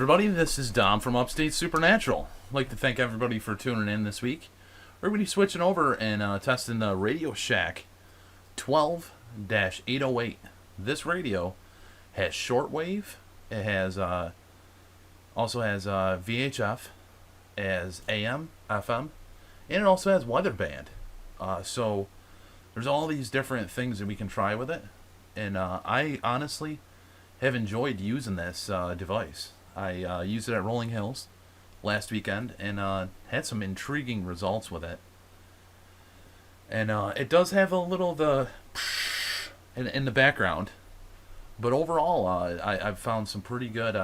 everybody, this is Dom from Upstate Supernatural. I'd like to thank everybody for tuning in this week. We're going to be switching over and testing the Radio Shack 12-808. This radio has shortwave. It has also has VHF, as AM, FM, and it also has weather band. So there's all these different things that we can try with it, and I honestly have enjoyed using this device. I used it at Rolling Hills last weekend and had some intriguing results with it. And it does have a little in the background, but overall, I've found some pretty good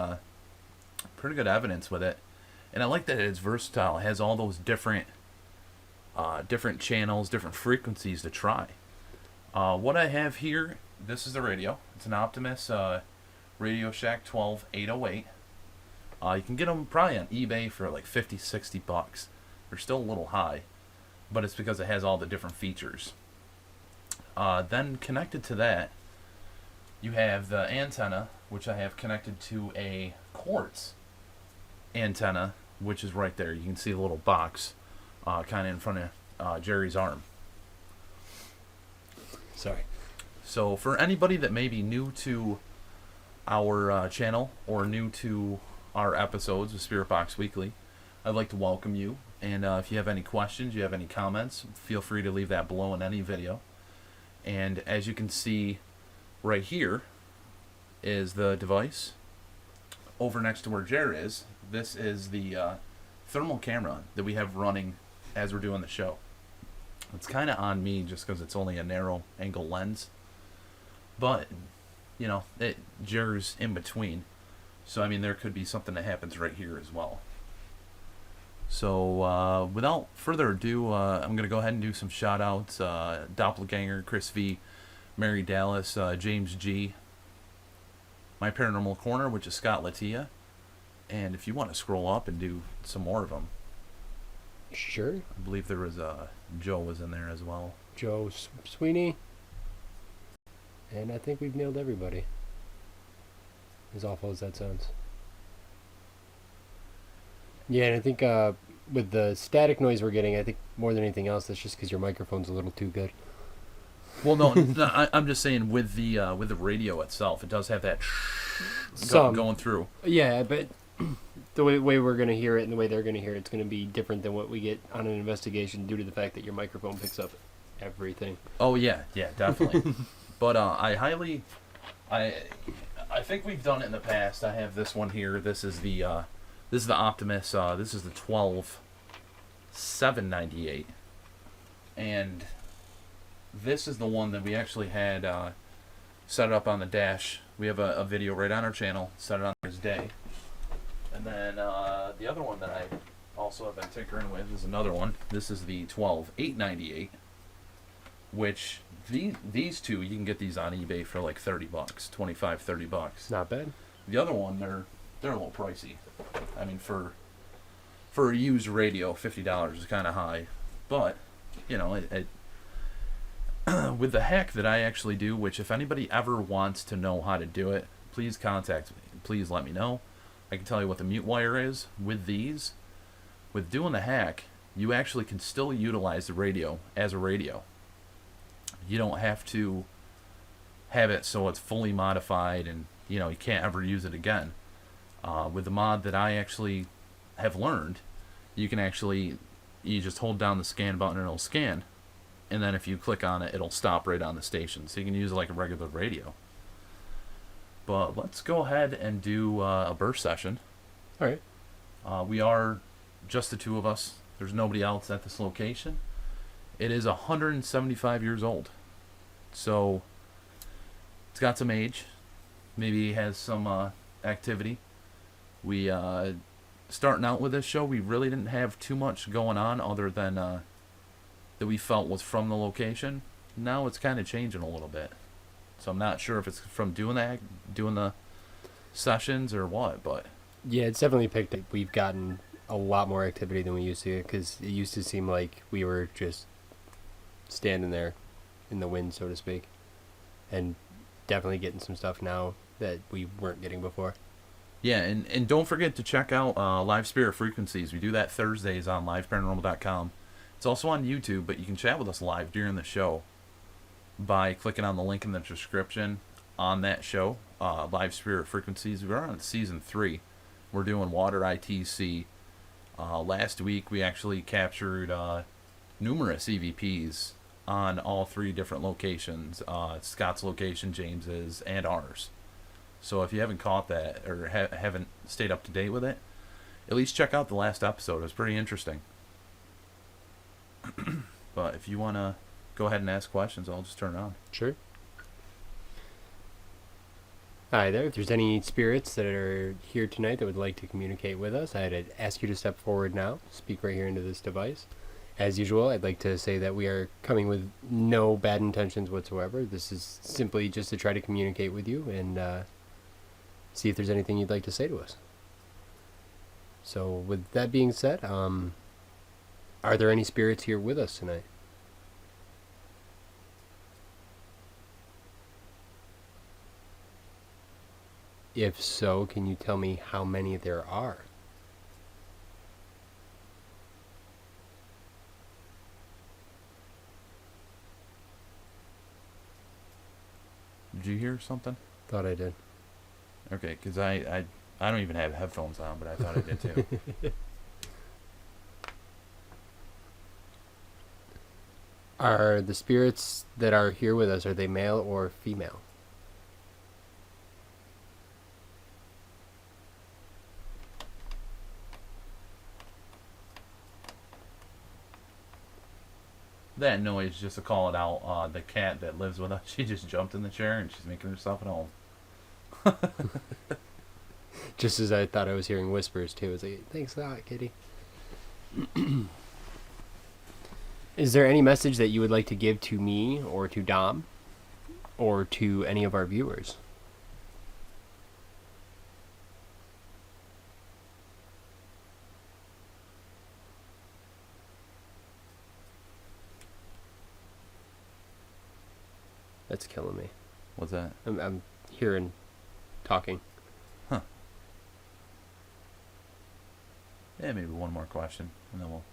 evidence with it, and I like that it's versatile. It has all those different channels, different frequencies to try. What I have here, this is the radio. It's an Optimus Radio Shack 12808. You can get them probably on eBay for like $50-$60. They're still a little high, but it's because it has all the different features. Then connected to that, you have the antenna, which I have connected to a quartz antenna, which is right there. You can see the little box kind of in front of Jerry's arm. Sorry. So for anybody that may be new to our channel or new to our episodes of Spirit Box Weekly, I'd like to welcome you. And if you have any questions, you have any comments, feel free to leave that below in any video. And as you can see right here is the device. Over next to where Jerry is, this is the thermal camera that we have running as we're doing the show. It's kind of on me just because it's only a narrow angle lens. But, you know, Jerry's in between. So, I mean, there could be something that happens right here as well. So, without further ado, I'm going to go ahead and do some shout-outs. Doppelganger, Chris V, Mary Dallas, James G, My Paranormal Corner, which is Scott Latia. And if you want to scroll up and do some more of them. Sure. I believe there was, Joe was in there as well. Joe Sweeney. And I think we've nailed everybody. As awful as that sounds. Yeah, and I think with the static noise we're getting, I think more than anything else, that's just because your microphone's a little too good. Well, no, I'm just saying with the radio itself, it does have that going through. Yeah, but the way we're going to hear it and the way they're going to hear it, it's going to be different than what we get on an investigation due to the fact that your microphone picks up everything. Oh, yeah, definitely. But I think we've done it in the past. I have this one here. This is the Optimus. This is the 12798, and this is the one that we actually had set up on the dash. We have a video right on our channel. Set it on this day, and then the other one that I also have been tinkering with is another one. This is the 12898, which these two, you can get these on eBay for like $30, $25-$30. Not bad. The other one, they're a little pricey. I mean, for a used radio, $50 is kind of high, but you know, with the hack that I actually do, which if anybody ever wants to know how to do it, please contact me. Please let me know. I can tell you what the mute wire is. With these, with doing the hack, you actually can still utilize the radio as a radio. You don't have to have it so it's fully modified and, you know, you can't ever use it again. With the mod that I actually have learned, you just hold down the scan button and it'll scan. And then if you click on it, it'll stop right on the station. So you can use it like a regular radio. But let's go ahead and do a burst session. All right. We are just the two of us. There's nobody else at this location. It is 175 years old. So it's got some age. Maybe has some activity. We starting out with this show, we really didn't have too much going on other than that we felt was from the location. Now it's kind of changing a little bit. So I'm not sure if it's from doing the sessions or what, but yeah, it's definitely picked up. We've gotten a lot more activity than we used to, because it used to seem like we were just standing there in the wind, so to speak, and definitely getting some stuff now that we weren't getting before. Yeah, and don't forget to check out Live Spirit Frequencies. We do that Thursdays on liveparanormal.com. It's also on YouTube, but you can chat with us live during the show by clicking on the link in the description on that show, Live Spirit Frequencies. We're on season 3. We're doing Water ITC. Last week we actually captured numerous EVPs on all 3 different locations, Scott's location, James's, and ours. So if you haven't caught that or haven't stayed up to date with it, at least check out the last episode. It was pretty interesting. But if you want to go ahead and ask questions, I'll just turn it on. Sure. Hi there. If there's any spirits that are here tonight that would like to communicate with us, I'd ask you to step forward now. Speak right here into this device. As usual, I'd like to say that we are coming with no bad intentions whatsoever. This is simply just to try to communicate with you and see if there's anything you'd like to say to us. So with that being said, are there any spirits here with us tonight? If so, can you tell me how many there are? Did you hear something? Thought I did. Okay, because I don't even have headphones on, but I thought I did too. Are the spirits that are here with us, are they male or female? That noise, just to call it out, the cat that lives with us, she just jumped in the chair and she's making herself at home. Just as I thought I was hearing whispers too. I was like, thanks a lot, kitty. Is there any message that you would like to give to me or to Dom or to any of our viewers? That's killing me. What's that? I'm hearing talking. Huh. Yeah, maybe one more question, and then we'll...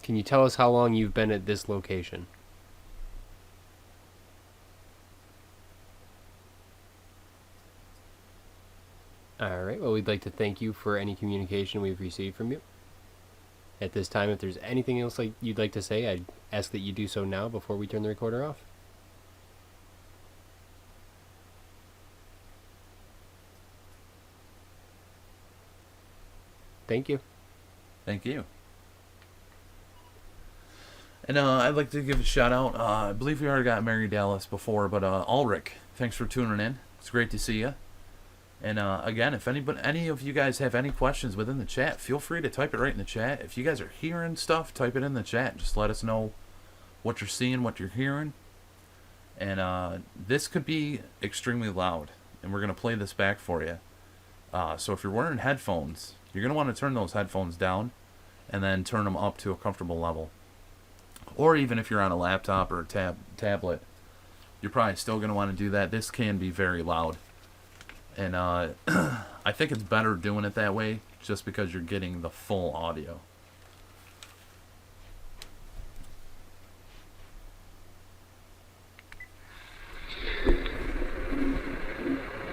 Can you tell us how long you've been at this location? Alright, well, we'd like to thank you for any communication we've received from you. At this time, if there's anything else you'd like to say, I'd ask that you do so now before we turn the recorder off. Thank you. Thank you. And I'd like to give a shout out. I believe we already got Mary Dallas before, but Ulrich, thanks for tuning in. It's great to see you. And again, if any of you guys have any questions within the chat, feel free to type it right in the chat. If you guys are hearing stuff, type it in the chat. Just let us know what you're seeing, what you're hearing. And this could be extremely loud, and we're going to play this back for you. So if you're wearing headphones, you're going to want to turn those headphones down and then turn them up to a comfortable level. Or even if you're on a laptop or a tablet, you're probably still going to want to do that. This can be very loud. And I think it's better doing it that way just because you're getting the full audio.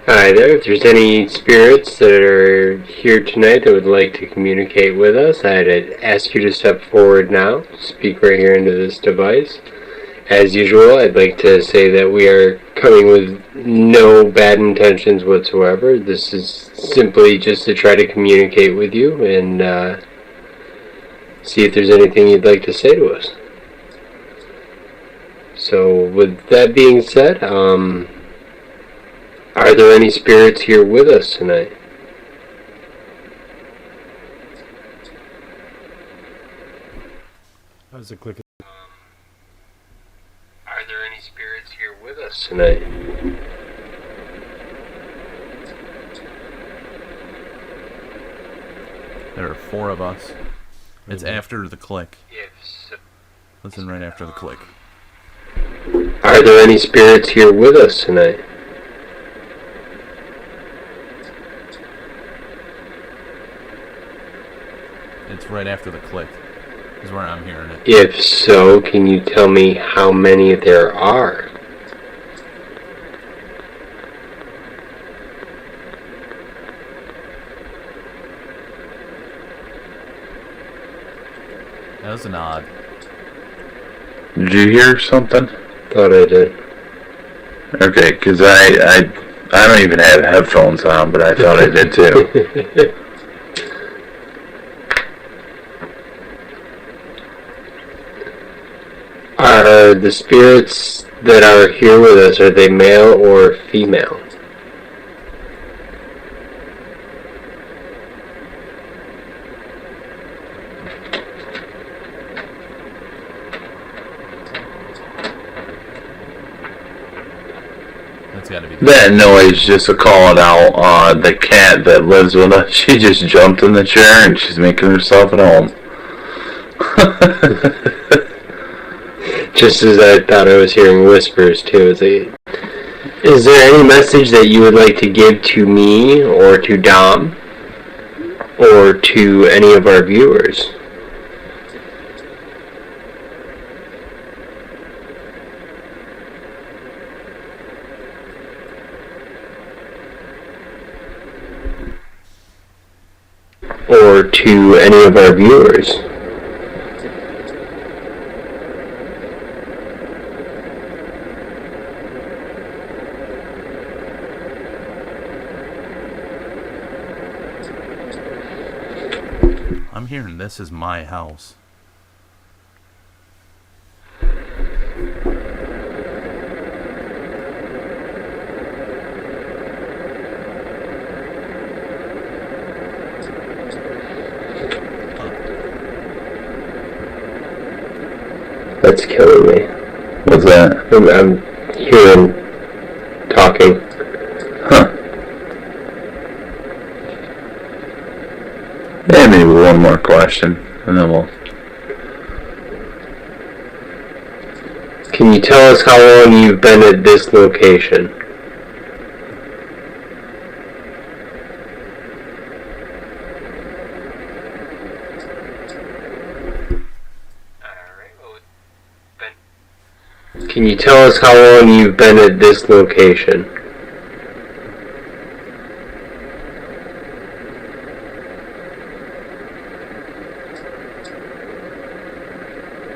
Hi there, if there's any spirits that are here tonight that would like to communicate with us, I'd ask you to step forward now. Speak right here into this device. As usual, I'd like to say that we are coming with no bad intentions whatsoever. This is simply just to try to communicate with you and see if there's anything you'd like to say to us. So with that being said, are there any spirits here with us tonight? That was a click. Are there any spirits here with us tonight? There are 4 of us. It's after the click. Yes. Listen right after the click. Are there any spirits here with us tonight? right after the click is where I'm hearing it. If so, can you tell me how many there are? That was an odd. Did you hear something? Thought I did. Okay, because I don't even have headphones on, but I thought I did too. Are the spirits that are here with us, are they male or female? That's got to be. That noise just to call it out. The cat that lives with us, she just jumped in the chair and she's making herself at home. Just as I thought I was hearing whispers too. Is there any message that you would like to give to me or to Dom or to any of our viewers? Or to any of our viewers? I'm hearing this is my house. That's killing me. What's that? I'm hearing talking. Huh. Yeah, maybe one more question, and then we'll... Can you tell us how long you've been at this location? Can you tell us how long you've been at this location?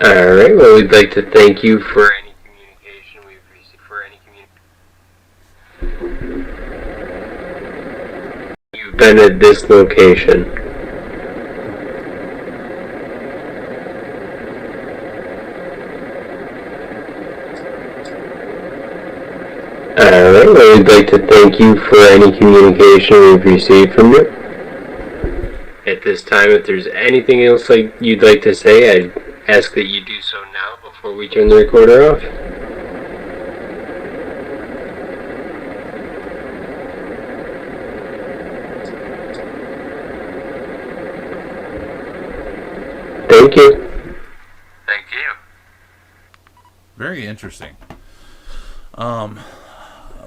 Alright, well, we'd like to thank you for any communication we've received. You've been at this location. Alright, well, we'd like to thank you for any communication we've received from you. At this time, if there's anything else you'd like to say, I'd ask that you do so now before we turn the recorder off. Thank you. Thank you. Very interesting.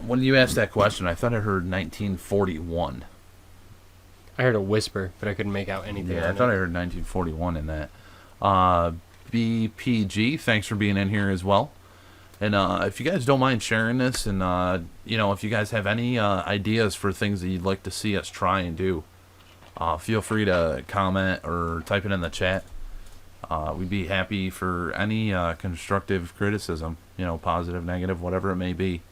When you asked that question, I thought I heard 1941. I heard a whisper, but I couldn't make out anything. Yeah, I thought I heard 1941 in that. BPG, thanks for being in here as well. And if you guys don't mind sharing this, and if you guys have any ideas for things that you'd like to see us try and do, feel free to comment or type it in the chat. We'd be happy for any constructive criticism, positive, negative, whatever it may be.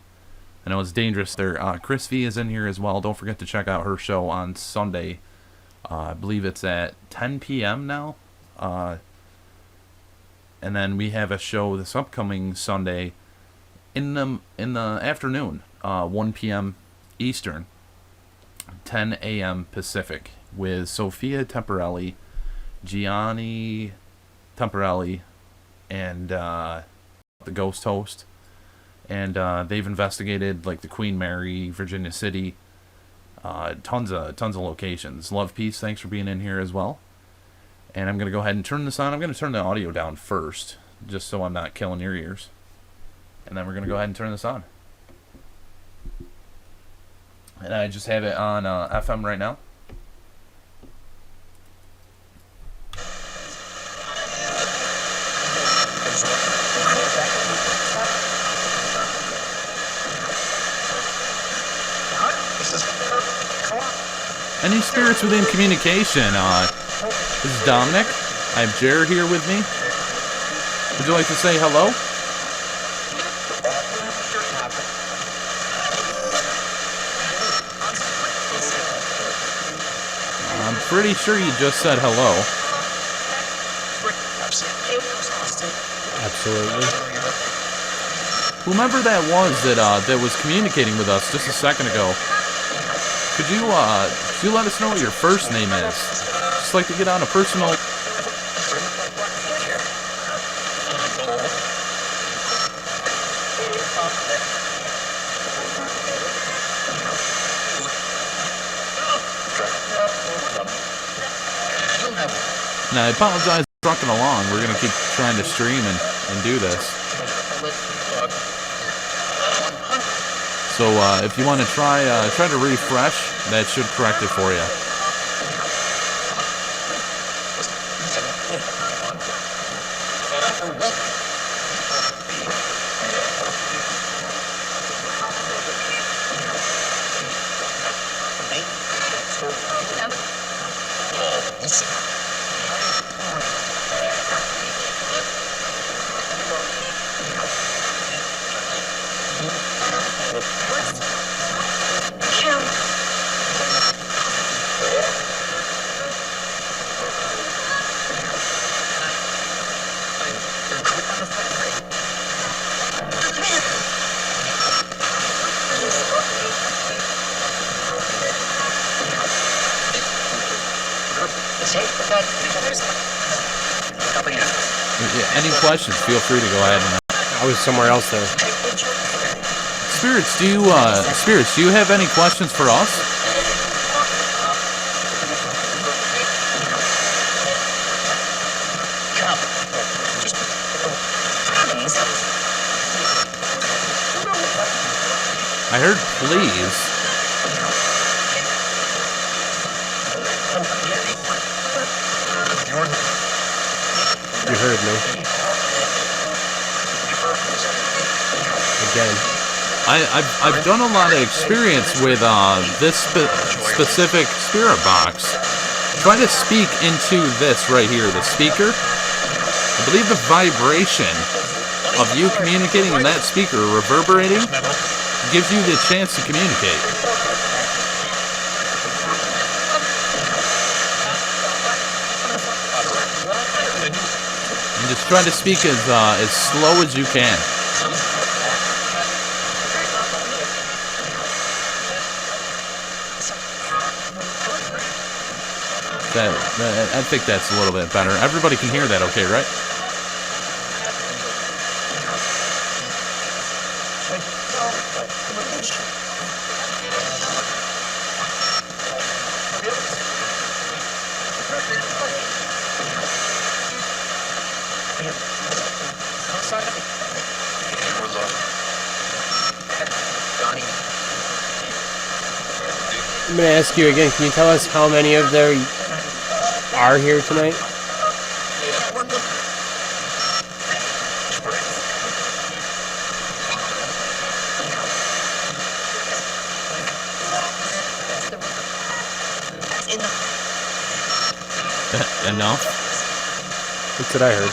I know it's dangerous there. Chris V is in here as well. Don't forget to check out her show on Sunday. I believe it's at 10 p.m. now. And then we have a show this upcoming Sunday in the afternoon, 1 p.m. Eastern, 10 a.m. Pacific, with Sophia Temporelli, Gianni Temporelli, and the ghost host. And they've investigated like the Queen Mary, Virginia City, tons of locations. Love Peace, thanks for being in here as well. And I'm going to go ahead and turn this on. I'm going to turn the audio down first, just so I'm not killing your ears. And then we're going to go ahead and turn this on. And I just have it on FM right now. Any spirits within communication? This is Dominic. I have Jared here with me. Would you like to say hello? I'm pretty sure you just said hello. Absolutely. Whomever that was that was communicating with us just a second ago, could you let us know what your first name is? Just like to get on a personal. Now, I apologize for trucking along. We're going to keep trying to stream and do this. So if you want to try to refresh, that should correct it for you. Any questions? Feel free to go ahead and. I was somewhere else there. Spirits, do you have any questions for us? I heard please. You heard me. Again. I've done a lot of experience with this specific spirit box. Try to speak into this right here, the speaker. I believe the vibration of you communicating in that speaker, reverberating, gives you the chance to communicate. And just try to speak as slow as you can. I think that's a little bit better. Everybody can hear that okay, right? I'm going to ask you again, can you tell us how many of there are here tonight? Enough? That's what I heard.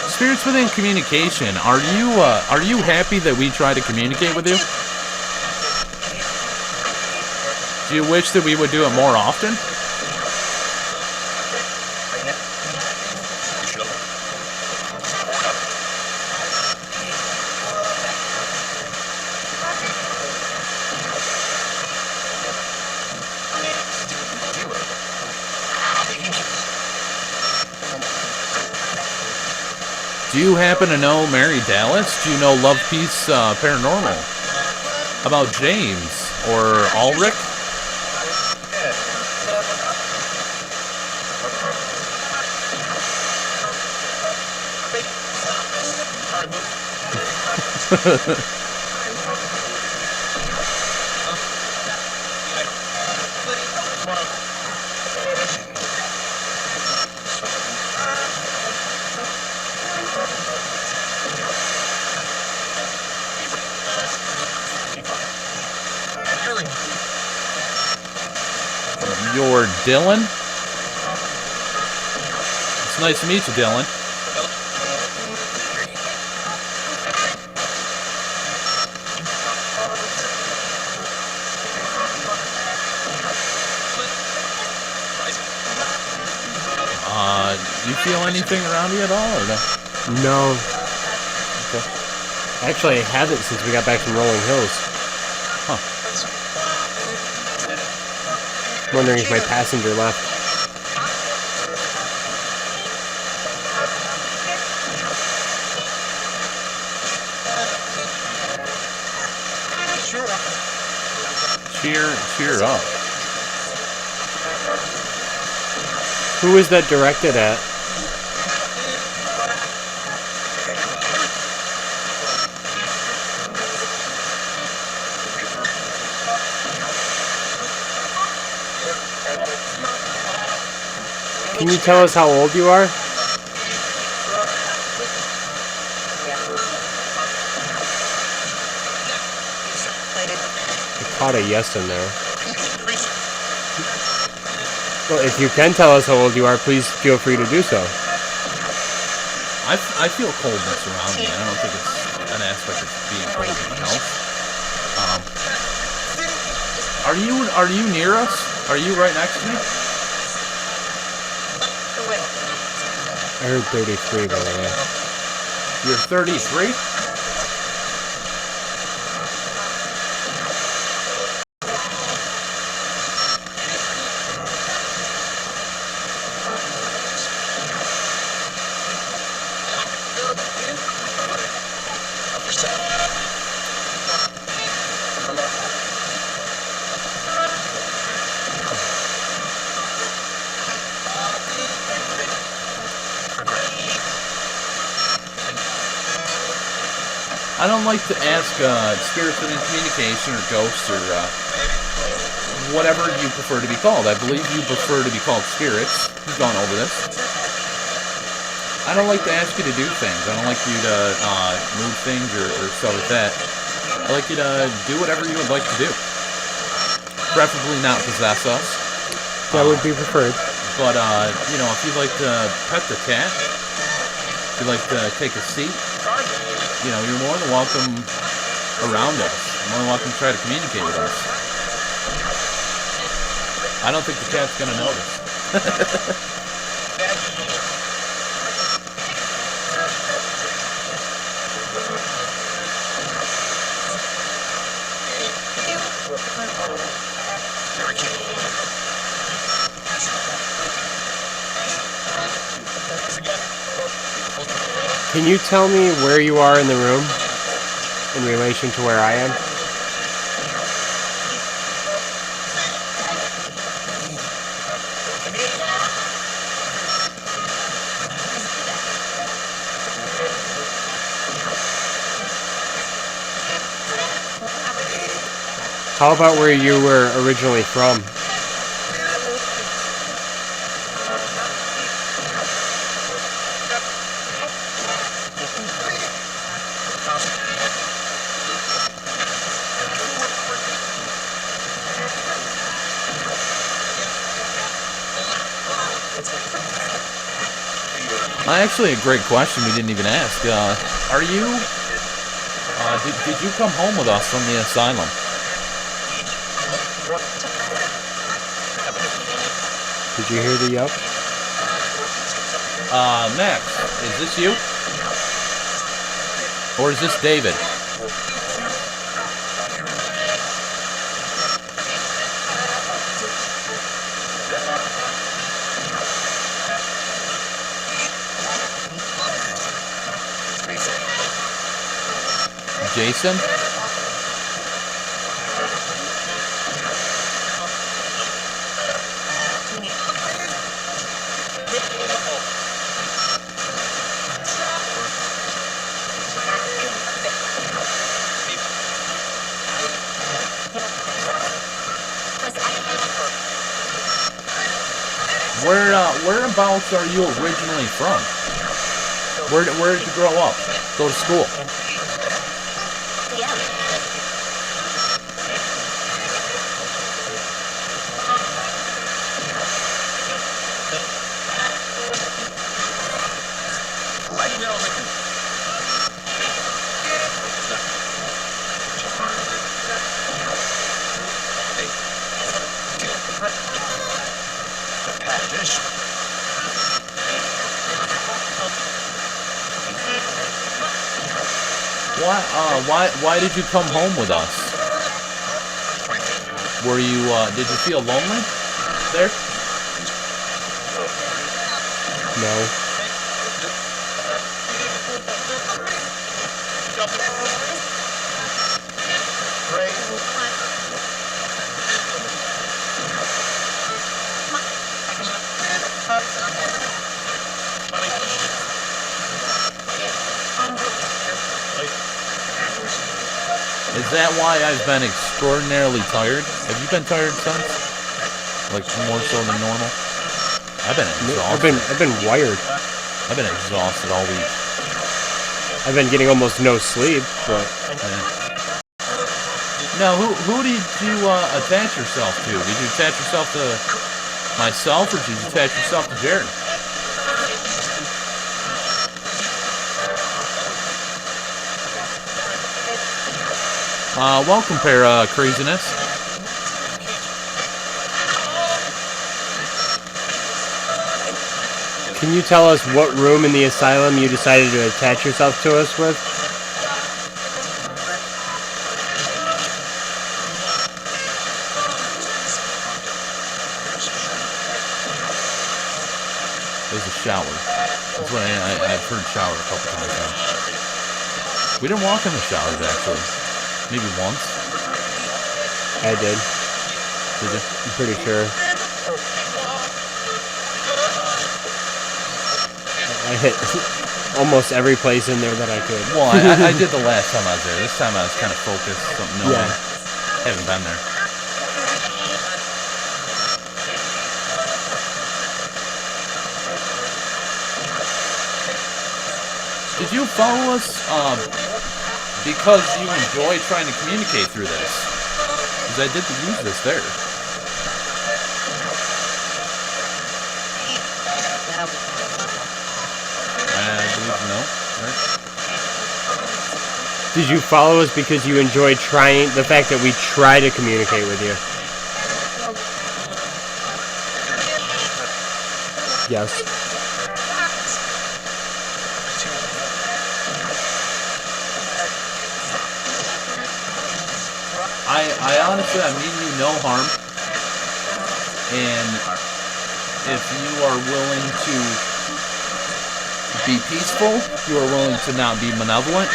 Spirits within communication, are you happy that we try to communicate with you? Do you wish that we would do it more often? Do you happen to know Mary Dallas? Do you know Love Peace Paranormal? About James or Ulrich? you're Dylan. It's nice to meet you, Dylan. You feel anything around you at all, or no? No. Okay. Actually, I haven't since we got back from Rolling Hills. Huh. I'm wondering if my passenger left. Cheer up. Who is that directed at? Can you tell us how old you are? I caught a yes in there. Well, if you can tell us how old you are, please feel free to do so. I feel coldness around me. I don't think it's an aspect of being cold in the house. Are you near us? Are you right next to me? I heard 33, by the way. You're 33? I don't like to ask spirits within communication or ghosts or whatever you prefer to be called. I believe you prefer to be called spirits. We've gone over this. I don't like to ask you to do things. I don't like you to move things or stuff like that. I like you to do whatever you would like to do. Preferably not possess us. That would be preferred. But, you know, if you'd like to pet the cat, if you'd like to take a seat, you know, you're more than welcome around us. You're more than welcome to try to communicate with us. I don't think the cat's going to notice. Can you tell me where you are in the room in relation to where I am? How about where you were originally from? Actually, a great question we didn't even ask. Are you... did you come home with us from the asylum? Did you hear the yup? Max, is this you? Or is this David? Jason? Whereabouts are you originally from? Where did you grow up? Go to school? Why did you come home with us? Were you, did you feel lonely there? No. Is that why I've been extraordinarily tired? Have you been tired since? Like more so than normal? I've been exhausted. I've been wired. I've been exhausted all week. I've been getting almost no sleep, but Yeah. Now, who did you attach yourself to? Did you attach yourself to myself, or did you attach yourself to Jared? Welcome, Para Craziness. can you tell us what room in the asylum you decided to attach yourself to us with? It was a shower. That's what I've heard shower a couple times now. We didn't walk in the showers, actually. Maybe once. I did. Did you? I'm pretty sure. I hit almost every place in there that I could. Well, I did the last time I was there. This time I was kind of focused. Something no Yeah. one. Haven't been there. Did you follow us because you enjoy trying to communicate through this? Because I did use this there. I believe no. Right? Did you follow us because you enjoy trying the fact that we try to communicate with you? Yes. I honestly, I mean you no harm. And if you are willing to be peaceful, you are willing to not be malevolent,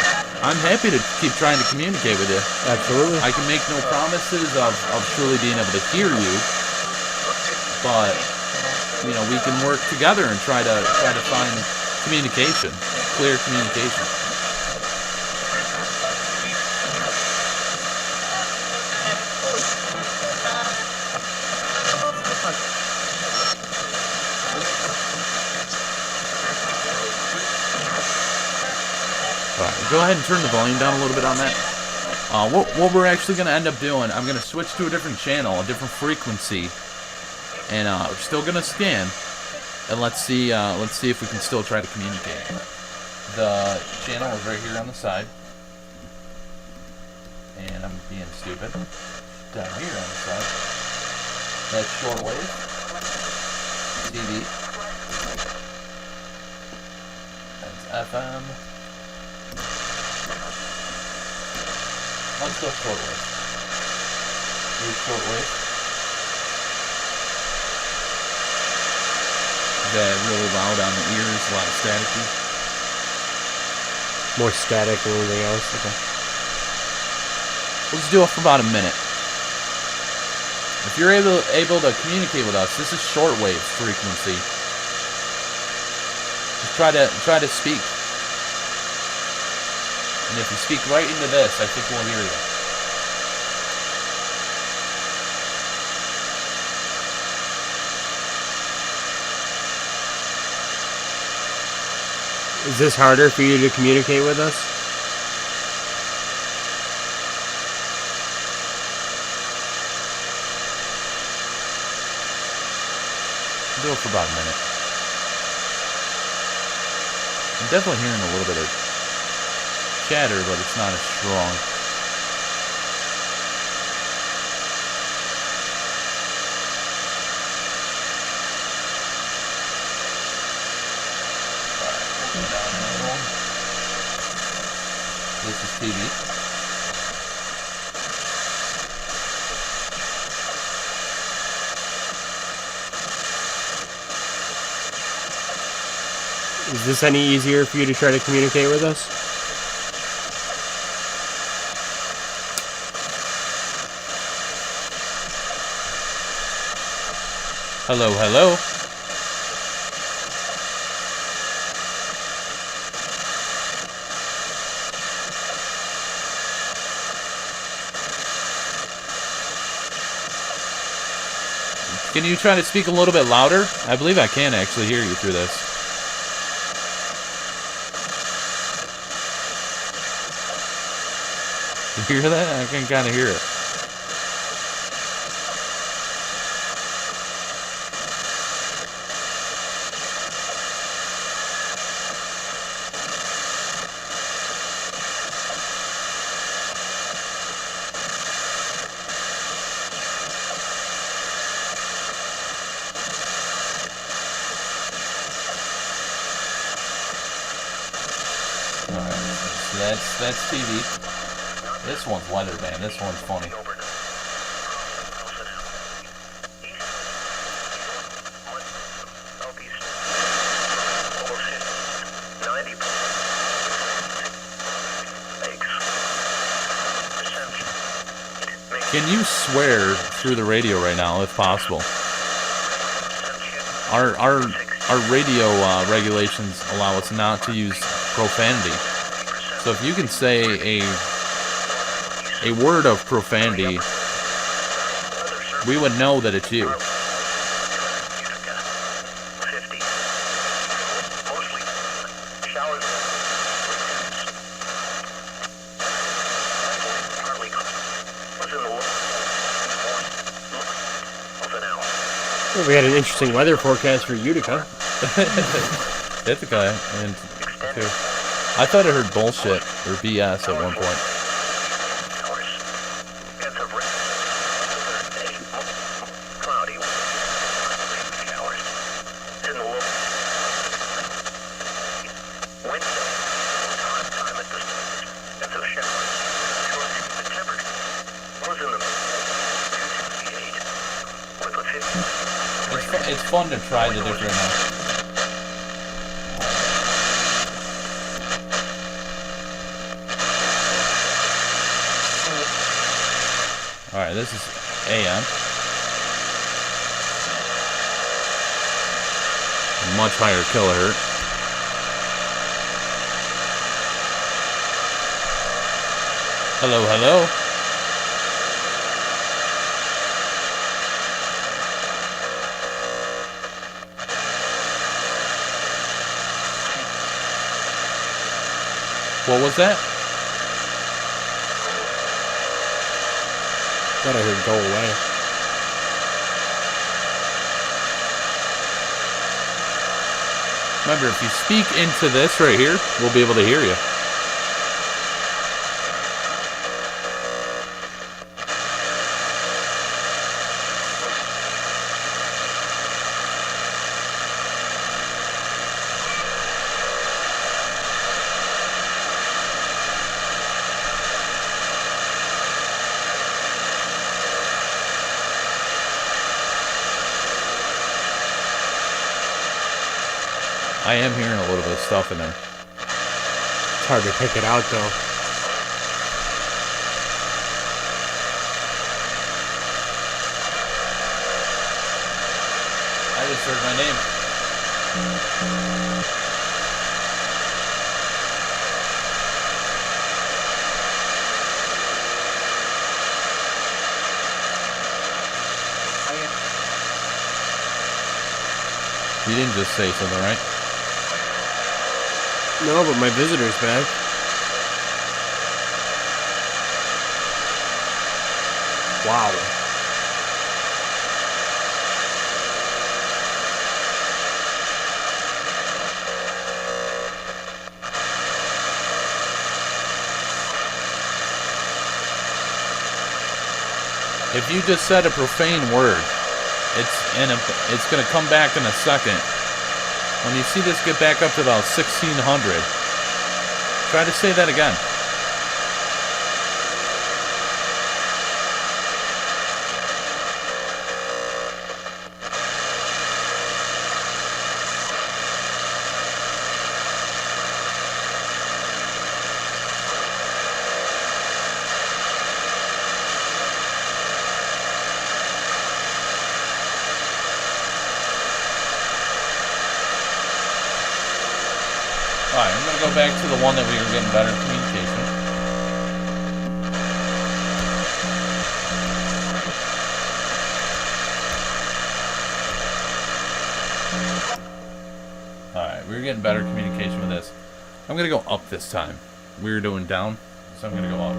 I'm happy to keep trying to communicate with you. Absolutely. I can make no promises of truly being able to hear you, but you know, we can work together and try to find communication, clear communication. Go ahead and turn the volume down a little bit on that. What we're actually going to end up doing, I'm going to switch to a different channel, a different frequency, and we're still going to scan, and let's see if we can still try to communicate. The channel is right here on the side, and I'm being stupid. Down here on the side, that's shortwave TV. That's FM. Let's go shortwave. Use shortwave. Is that really loud on the ears? A lot of staticky? More static than anything else. Okay. We'll just do it for about a minute. If you're able to communicate with us, this is shortwave frequency. Just try to speak. And if you speak right into this, I think we'll hear you. Is this harder for you to communicate with us? Do it for about a minute. I'm definitely hearing a little bit of chatter, but it's not as strong. This is TV. Is this any easier for you to try to communicate with us? Hello, hello. Can you try to speak a little bit louder? I believe I can actually hear you through this. You hear that? I can kind of hear it. Alright, so that's TV. This one's weather band. This one's funny. Can you swear through the radio right now, if possible? Our radio regulations allow us not to use profanity. So if you can say a word of profanity, we would know that it's you. Well, we had an interesting weather forecast for Utica. Ithaca, and too. I thought I heard bullshit or BS at one point. It's fun to try the different. Alright, this is AM. Much higher kilohertz. Hello, hello. What was that? Thought I heard go away. Remember, if you speak into this right here, we'll be able to hear you. I am hearing a little bit of stuff in there. It's hard to pick it out, though. I just heard my name. You didn't just say something, right? No, but my visitor's back. Wow. If you just said a profane word, it's going to come back in a second. When you see this get back up to about 1600, try to say that again. Alright, I'm gonna go back to the one that we were getting better communication. Alright, we were getting better communication with this. I'm gonna go up this time. We were doing down, so I'm gonna go up.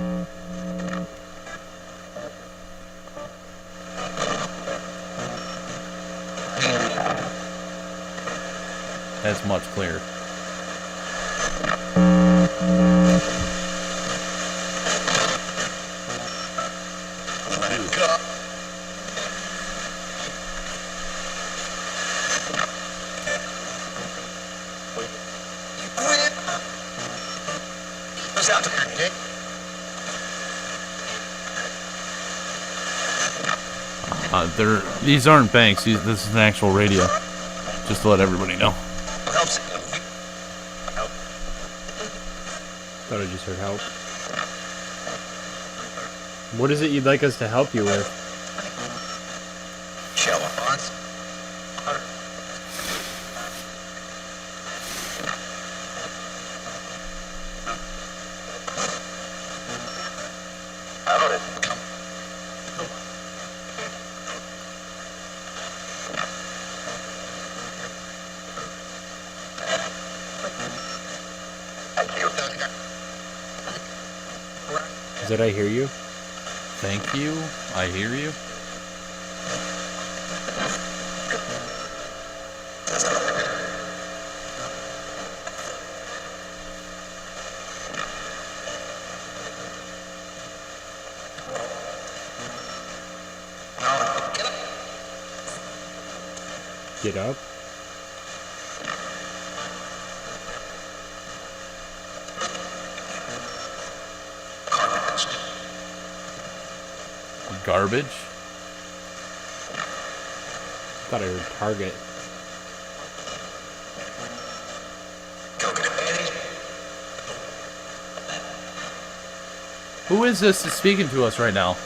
That's much clearer. These aren't banks. This is an actual radio. Just to let everybody know. Thought I just heard help. What is it you'd like us to help you with? Did I hear you? Thank you. I hear you. Get up. Garbage. Thought I heard target. Who is this that's speaking to us right now?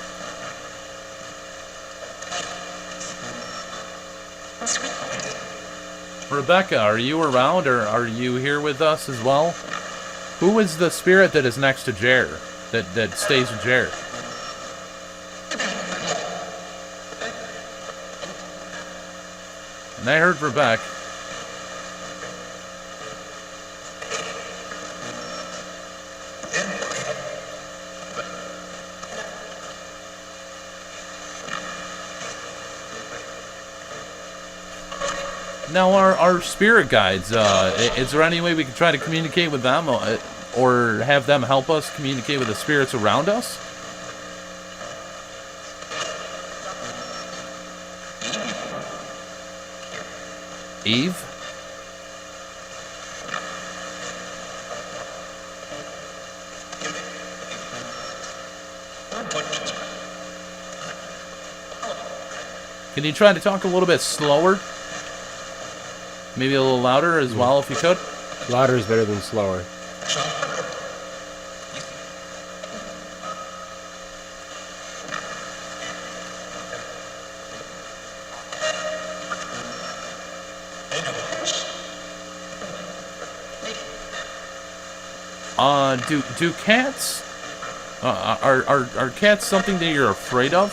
Rebecca, are you around, or are you here with us as well? Who is the spirit that is next to Jer? That stays with Jer? And I heard Rebecca. Now, our spirit guides, is there any way we can try to communicate with them, or have them help us communicate with the spirits around us? Eve? Can you try to talk a little bit slower? Maybe a little louder as well, if you could? Louder is better than slower. Do cats, are cats something that you're afraid of?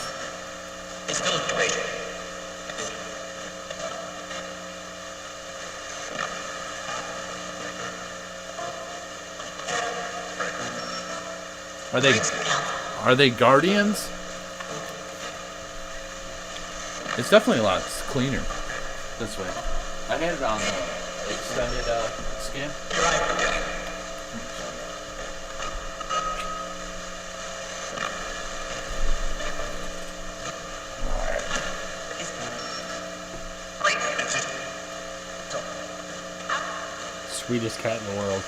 Are they guardians? It's definitely a lot cleaner this way. I had it on the extended scan. Sweetest cat in the world.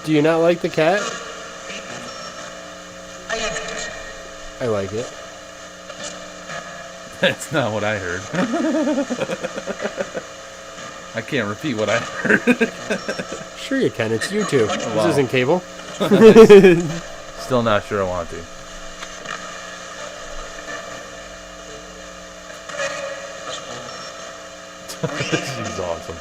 Do you not like the cat? I like it. That's not what I heard. I can't repeat what I heard. Sure you can. It's YouTube. This isn't cable. Still not sure I want to. This is awesome.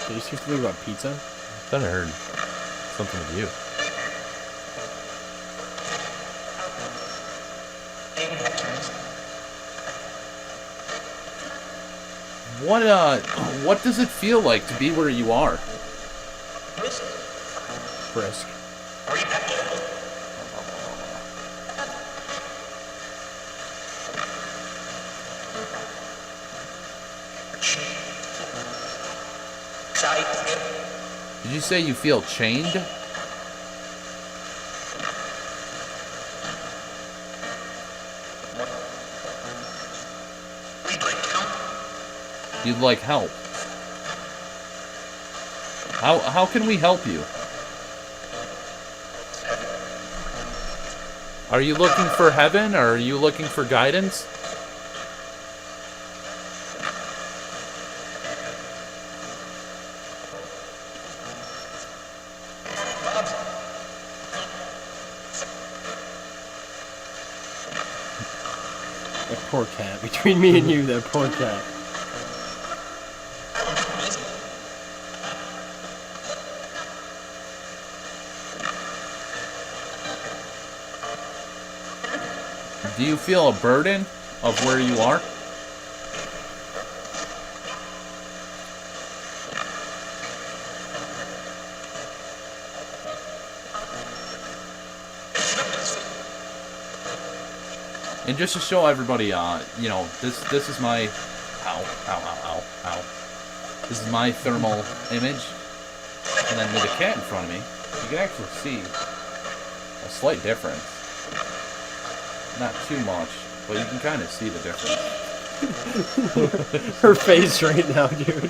Did you seriously think about pizza? I thought I heard something with you. What does it feel like to be where you are? Brisk. Did you say you feel chained? You'd like help. How can we help you? Are you looking for heaven, or are you looking for guidance? That poor cat. Between me and you, that poor cat. Do you feel a burden of where you are? And just to show everybody, you know, this is my, ow. This is my thermal image. And then with the cat in front of me, you can actually see a slight difference. Not too much, but you can kind of see the difference. Her face right now, dude.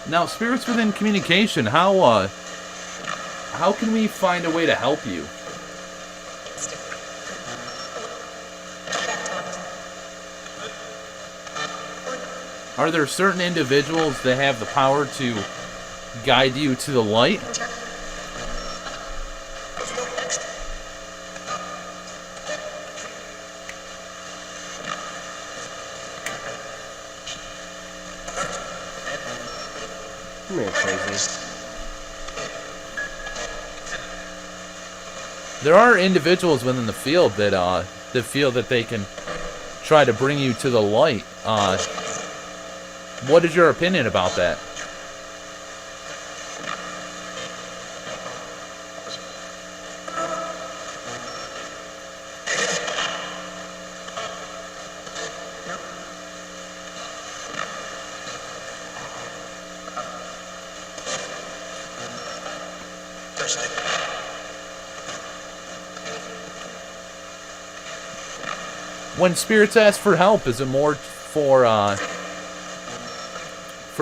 Now, spirits within communication, how can we find a way to help you? Are there certain individuals that have the power to guide you to the light? Come here, crazy. There are individuals within the field that feel that they can try to bring you to the light. What is your opinion about that? When spirits ask for help, is it more for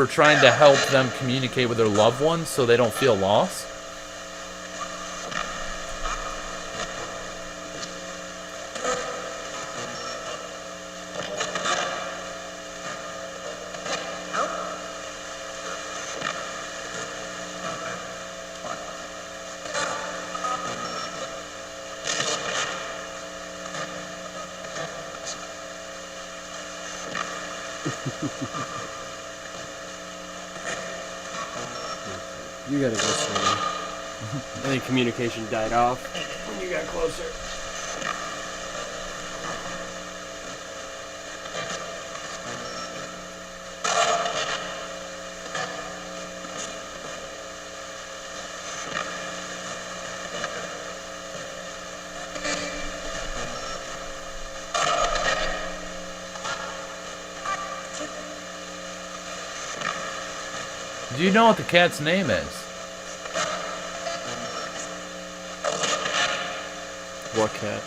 trying to help them communicate with their loved ones so they don't feel lost? You gotta go swimming. I think communication died off when you got closer. Do you know what the cat's name is? What cat?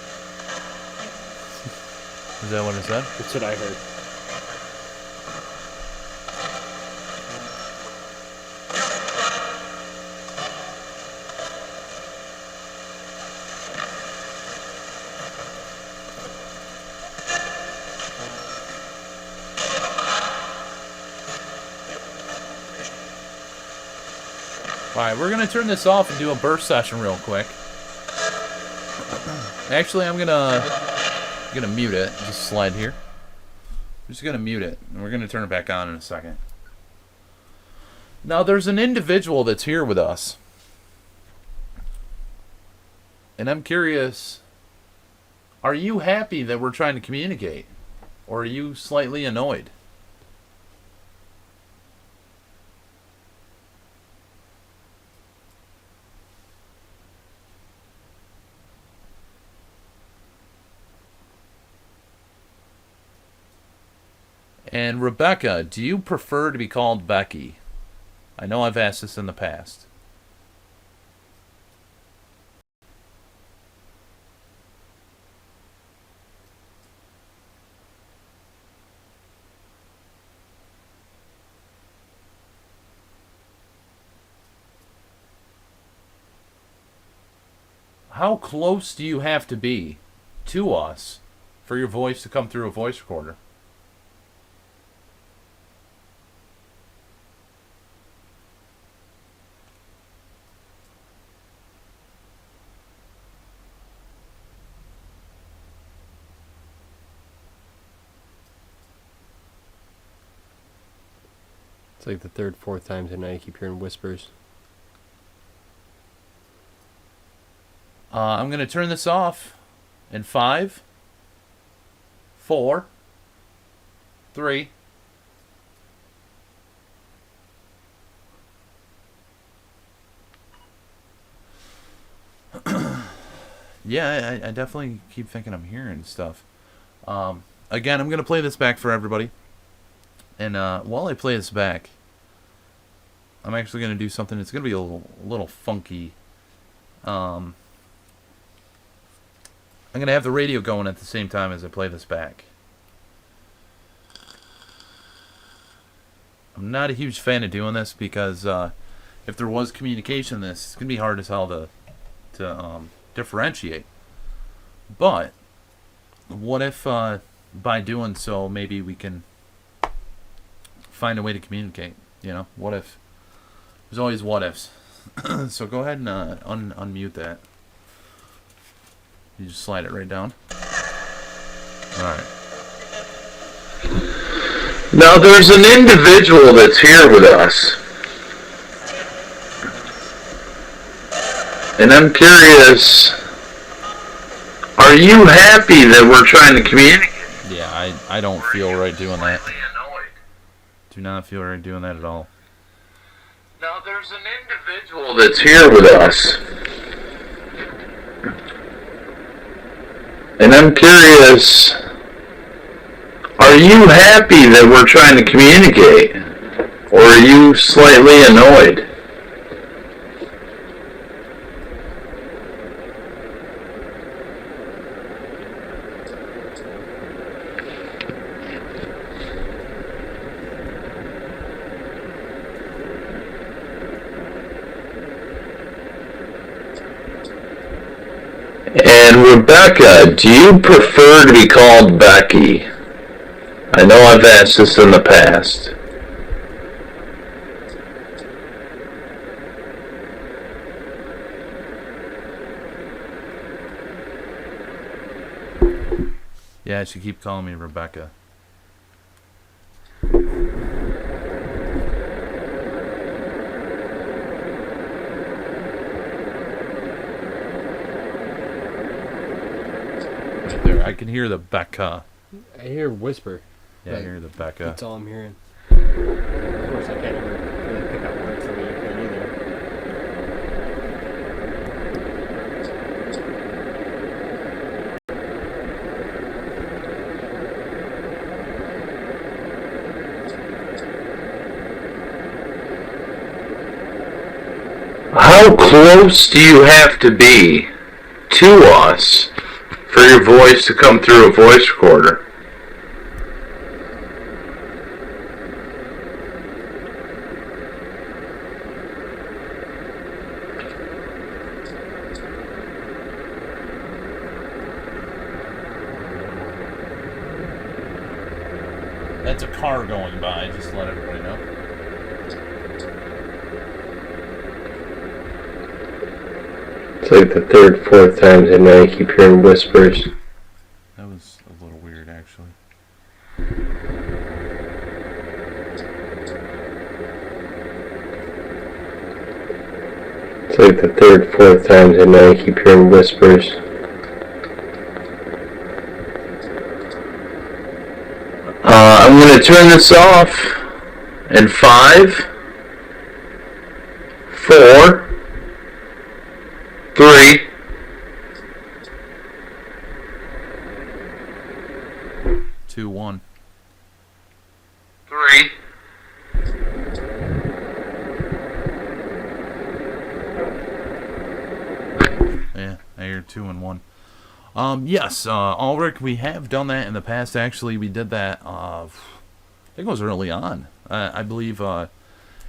Is that what it said? That's what I heard. Alright, we're going to turn this off and do a burst session real quick. Actually, I'm gonna mute it. Just slide here. I'm just going to mute it, and we're going to turn it back on in a second. Now, there's an individual that's here with us. And I'm curious, are you happy that we're trying to communicate? Or are you slightly annoyed? And Rebecca, do you prefer to be called Becky? I know I've asked this in the past. How close do you have to be to us for your voice to come through a voice recorder? It's like the third, fourth time tonight I keep hearing whispers. I'm going to turn this off in 5, 4, 3. Yeah, I definitely keep thinking I'm hearing stuff. Again, I'm going to play this back for everybody. And while I play this back, I'm actually going to do something that's going to be a little funky. I'm going to have the radio going at the same time as I play this back. I'm not a huge fan of doing this because if there was communication in this, it's going to be hard as hell to differentiate. But what if by doing so, maybe we can find a way to communicate? You know, what if? There's always what ifs. So go ahead and unmute that. You just slide it right down. Alright. Now there's an individual that's here with us. And I'm curious, are you happy that we're trying to communicate? Yeah, I don't feel right doing that. Do not feel right doing that at all. Now there's an individual that's here with us. And I'm curious, are you happy that we're trying to communicate? Or are you slightly annoyed? And Rebecca, do you prefer to be called Becky? I know I've asked this in the past. Yeah, she keep calling me Rebecca. Right there, I can hear the Becca. I hear whisper. Yeah, I hear the Becca. That's all I'm hearing. Of course, I can't ever really pick up words the way you can either. How close do you have to be to us for your voice to come through a voice recorder? That's a car going by, just to let everybody know. It's like the third, fourth time tonight I keep hearing whispers. That was a little weird, actually. It's like the third, fourth time tonight I keep hearing whispers. I'm going to turn this off in 5, 4, 3, 2, 1. 3. Yeah, I hear 2 and 1. Yes, Ulrich, we have done that in the past. Actually, we did that, I think it was early on. I believe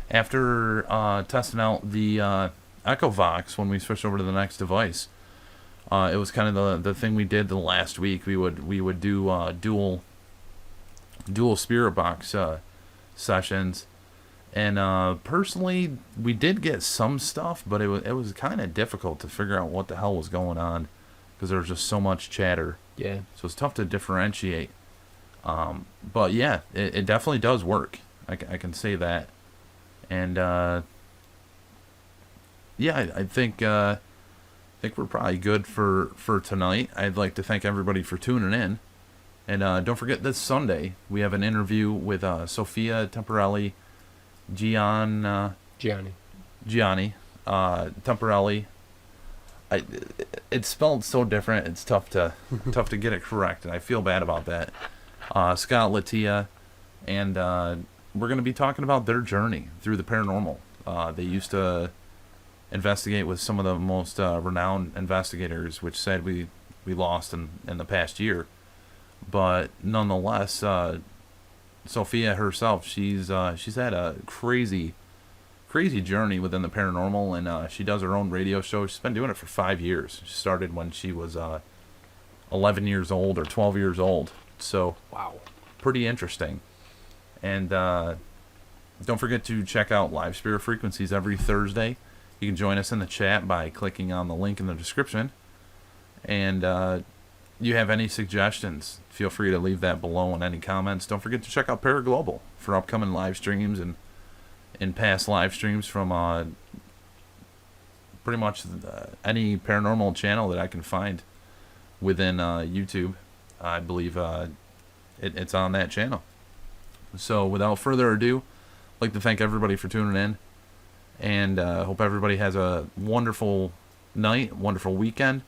after testing out the Echo Vox when we switched over to the next device. It was kind of the thing we did the last week. We would do dual Spirit Box sessions, and personally, we did get some stuff, but it was kind of difficult to figure out what the hell was going on because there was just so much chatter. Yeah. So it's tough to differentiate. But yeah, it definitely does work. I can say that, and yeah, I think we're probably good for tonight. I'd like to thank everybody for tuning in. And don't forget, this Sunday, we have an interview with Sophia Temporelli, Gianni Temporelli. It's spelled so different, it's tough to get it correct, and I feel bad about that. Scott Latia, and we're going to be talking about their journey through the paranormal. They used to investigate with some of the most renowned investigators, which said we lost in the past year. But nonetheless, Sophia herself, she's had a crazy journey within the paranormal, and she does her own radio show. She's been doing it for 5 years. She started when she was 11 years old or 12 years old. So wow, pretty interesting. And don't forget to check out Live Spirit Frequencies every Thursday. You can join us in the chat by clicking on the link in the description. And you have any suggestions, feel free to leave that below in any comments. Don't forget to check out Paraglobal for upcoming live streams and past live streams from pretty much any paranormal channel that I can find within YouTube. I believe it's on that channel. So without further ado, I'd like to thank everybody for tuning in, and hope everybody has a wonderful night, wonderful weekend.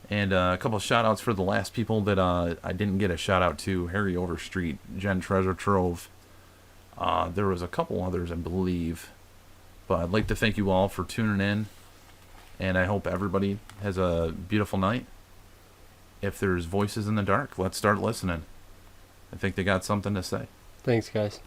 And a couple of shout outs for the last people that I didn't get a shout out to: Harry Overstreet, Jen Treasure Trove. There was a couple others, I believe. But I'd like to thank you all for tuning in, and I hope everybody has a beautiful night. If there's voices in the dark, let's start listening. I think they got something to say. Thanks, guys.